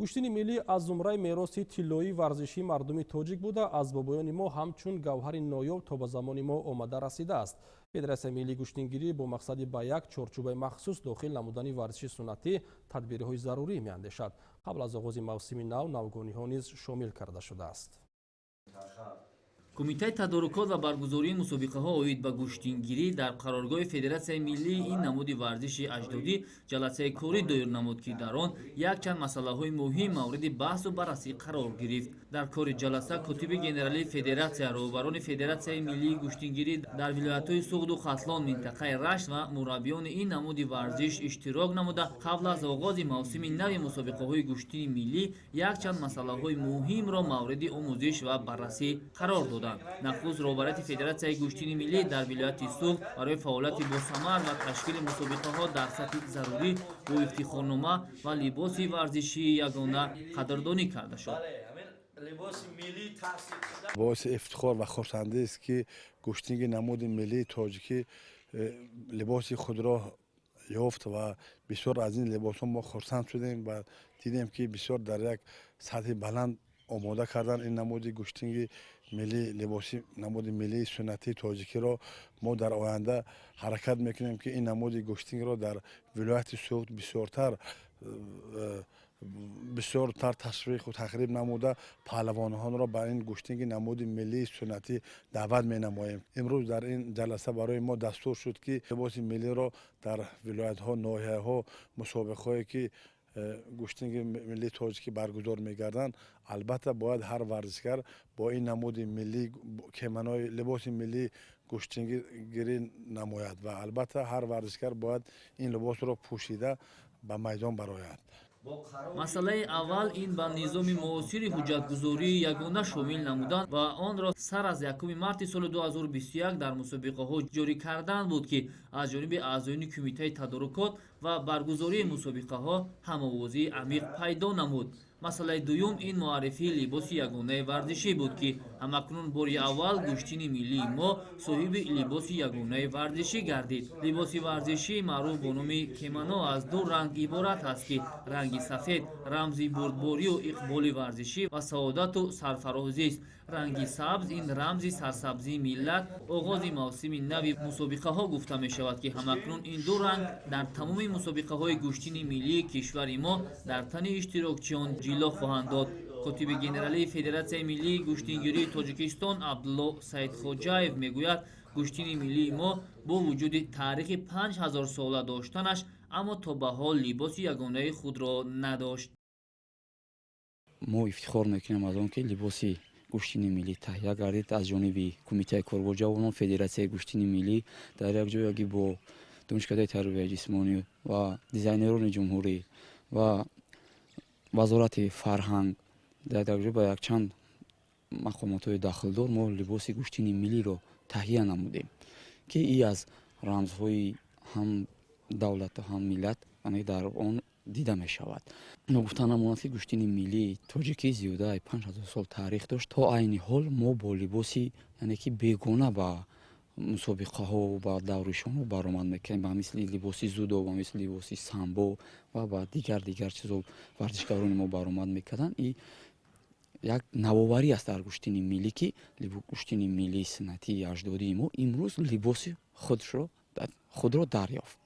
گوشتین ملی از زمره میراث طلایی ورزشی مردم تاجیک بوده از بابایان ما همچون گوهر نایاب تا به زمان ما آمده رسیده است. فدراسیون ملی گوشتنگیری با مقصد به یک چارچوب مخصوص داخل نمودن ورزش سنتی تدبیرهای ضروری میاندیشد. قبل از آغاز موسم نو نوگانی‌ها نیز شامل کرده شده است. کمیته تدارکات و برگزاری مسابقه‌ها اوید به گوشتینگیری در قرارگاه فدراسیون ملی این نمود ورزش اجدادی جلسه کاری دایر نمود که در آن یک چند مسئله‌های مهم مورد بحث و بررسی قرار گرفت. در کار جلسه کاتب گنرالی فدراسیون رهبران فدراسیون ملی گوشتینگیری در ولایت‌های سوغد و ختلان منطقه رشت و مربیان این نمود ورزش اشتراک نموده قبل از آغاز موسم نو مسابقه‌های گوشتین ملی یک چند مسئله‌های مهم را مورد آموزش و بررسی قرار دادند. نخست رهبریت فدراسیون گوشتین ملی در ولایت سوغد برای فعالیت باثمر و تشکیل مسابقه‌ها در سطح ضروری با افتخارنامه و لباس ورزشی یگانه قدردانی کرده شد. باعث افتخار و خرسندی است که گوشتینگ نمود ملی تاجیکی لباس خود را یافت و بسیار از این لباس ها ما خرسند شدیم و دیدیم که بسیار در یک سطح بلند آماده کردن این نمود گوشتینگ ملی لباسی نمود ملی سنتی تاجیکی را ما در آینده حرکت میکنیم که این نمود گوشتینگ را در ولایت سوغد بسیارتر تشویق و تقریب نموده پهلوانان را برای این گوشتینگ نمود ملی سنتی دعوت می نماییم. امروز در این جلسه برای ما دستور شد که لباس ملی را در ولایت ها ناحیه ها مسابقه هایی که گوشتینگ ملی تاجیکی برگزار می‌گردند البته باید هر ورزشگر با این نمود ملی کیمنای لباس ملی گوشتینگیری نماید و البته هر ورزشگر باید این لباس را پوشیده به میدان برآید. مسئله اول این به نظام معاصر حجتگذاری یگانه شامل نمودن و آن را سر از 1 مارس سال 2021 در مسابقه ها جاری کردن بود که از جانب اعضایان کمیته تدارکات و برگزاری مسابقه ها هم‌آوازی عمیق پیدا نمود. مسئله دوم این معرفی لباس یگانه ورزشی بود که همکنون باری اول گوشتین ملی ما صاحب لباس یگانه ورزشی گردید. لباس ورزشی معروف به نام کیمانو از دو رنگ عبارت است که رنگ سفید رمزی بردباری و اقبال ورزشی و سعادت و سرفرازی است. رنگ سبز این رمزی سرسبزی ملت. آغاز موسم نو مسابقه ها گفته می شود که همکنون این دو رنگ در تمام مسابقه های گوشتین ملی کشور ما در تن اشتراکچیان جلوه خواهند داد. کاتب گنرالی فدراسیون ملی گوشتینگیری تاجیکستان عبدالله سیدخوجاєв میگوید گوشتین ملی ما با وجود تاریخ 5000 ساله داشتنش اما تا به حال لباس یگانه خود را نداشت. ما افتخار میکنیم از آن که لباسی گوشتین ملی تهیه گردید از جانب کمیته کاربر جوانان فدراسیون گوشتین ملی در یک جایی با دانشکده تربیت جسمانی و دیزاینران جمهوری و وزارت فرهنگ در درجه با یک چند مقامات داخلدار ما لباس گوشتین ملی را تهیه نمودیم که ای از رمزهای هم دولت و هم ملت در آن دیده می شود. گفتن امانت که گوشتین ملی تاجیکی زیاده 5000 سال تاریخ داشت تا عین حال ما با لباسی یعنی که بیگانه با مسابقه ها و با دورشان رو برآمد میکنیم با مثل لباسی زودو و مثل لباسی سامبو و با دیگر چیزا ورزشکاران ما برآمد میکردن. این یک نوآوری است در گوشتین ملی که گوشتین ملی سنتی اجدادی ما امروز لباس خود را دریافت.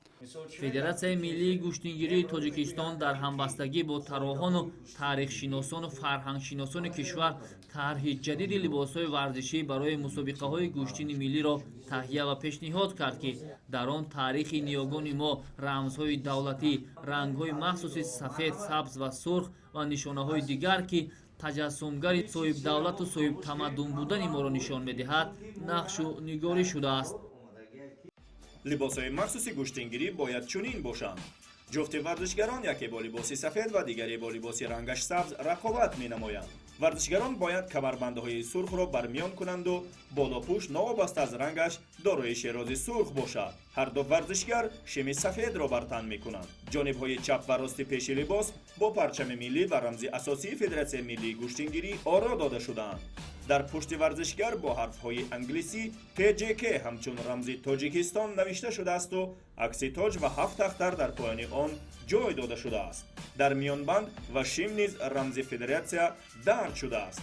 فدراسیون ملی گوشتینگیری تاجیکستان در همبستگی با طراحان و تاریخ شناسان و فرهنگ شناسان کشور طرح جدید لباس‌های ورزشی برای مسابقه‌های گوشتین ملی را تهیه و پیشنهاد کرد که در آن تاریخ نیاگان ما رمزهای دولتی، رنگ‌های مخصوص سفید، سبز و سرخ و نشانه‌های دیگر که تجسمگر صاحب دولت و صاحب تمدن بودن ما را نشان می‌دهد نقش و نگاری شده است. لباس‌های مخصوص گوشتینگیری باید چنین باشند. جفت ورزشگران یکی با لباس سفید و دیگری با لباس رنگش سبز رقابت می‌نمایند. ورزشگران باید کمربندهای سرخ را برمیان کنند و بالاپوش ناوابسته از رنگش دارای شیراز سرخ باشد. هر دو ورزشگر شم سفید را بر تن می‌کنند. جانب‌های چپ و راست پیش لباس با پرچم ملی و رمز اساسی فدراسیون ملی گوشتینگیری آرا داده شدند. در پشت ورزشگر با حرف‌های انگلیسی TJK همچون رمز تاجیکستان نوشته شده است و عکس تاج و 7 اختر در پایان آن ҷой дода шудааст. дар миёнбанд ва шим низ рамзи федератсия дард шудааст.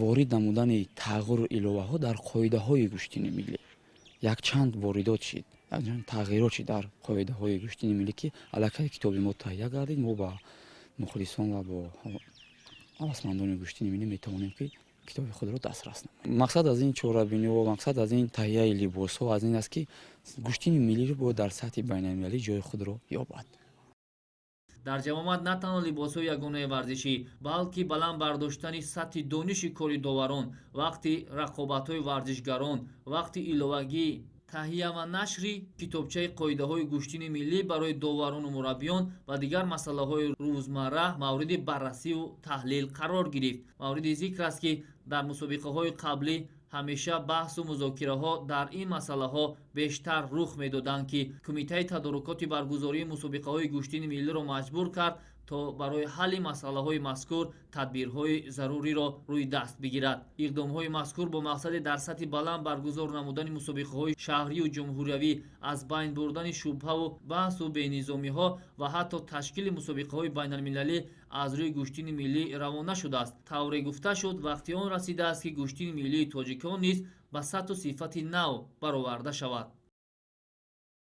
ворид намудани тағйиру иловаҳо дар қоидаҳои гӯштини миллӣ якчанд воридот шид, якчанд тағйирот шид дар қоидаҳои гӯштини миллӣ ки аллакай китоби мо таҳия гардид. мо ба мухлисон ва бо ҳавасмандони гӯштини миллӣ метавонем ки китоби худро дастрас намоем. мақсад аз ин чорабиниҳо, мақсад аз ин таҳияи либосҳо аз ин аст ки гӯштини миллиро бояд дар сатҳи байналмилалӣ ҷои худро ёбад. дар ҷавомат на танҳо либосҳои ягонаи варзишӣ, балки баланд бардоштани сатҳи дониши кори доварон вақти рақобатҳои варзишгарон, вақти иловагии таҳия ва нашри китобчаи қоидаҳои гӯштини миллӣ барои доварону мураббиён ва дигар масъалаҳои рӯзмарра мавриди баррасиву таҳлил қарор гирифт. мавриди зикр аст ки дар мусобиқаҳои қаблӣ ҳамеша баҳсу музокираҳо дар ин масъалаҳо бештар рух медоданд ки кумитаи тадорукоти баргузории мусобиқаҳои гӯштини миллиро маҷбур кард то барои ҳалли масъалаҳои мазкур тадбирҳои заруриро рӯй даст бигирад. иқдомҳои мазкур бо мақсади дар сатҳи баланд баргузор намудани мусобиқаҳои шаҳрию ҷумҳуриявӣ, аз байн бурдани шубҳаву баҳсу бенизомиҳо ва ҳатто ташкили мусобиқаҳои байналмилалӣ аз рӯи гӯштини миллӣ равона шудааст. тавре гуфта шуд, вақти он расидааст ки гӯштини миллии тоҷикон низ ба сату сифати нав бароварда шавад.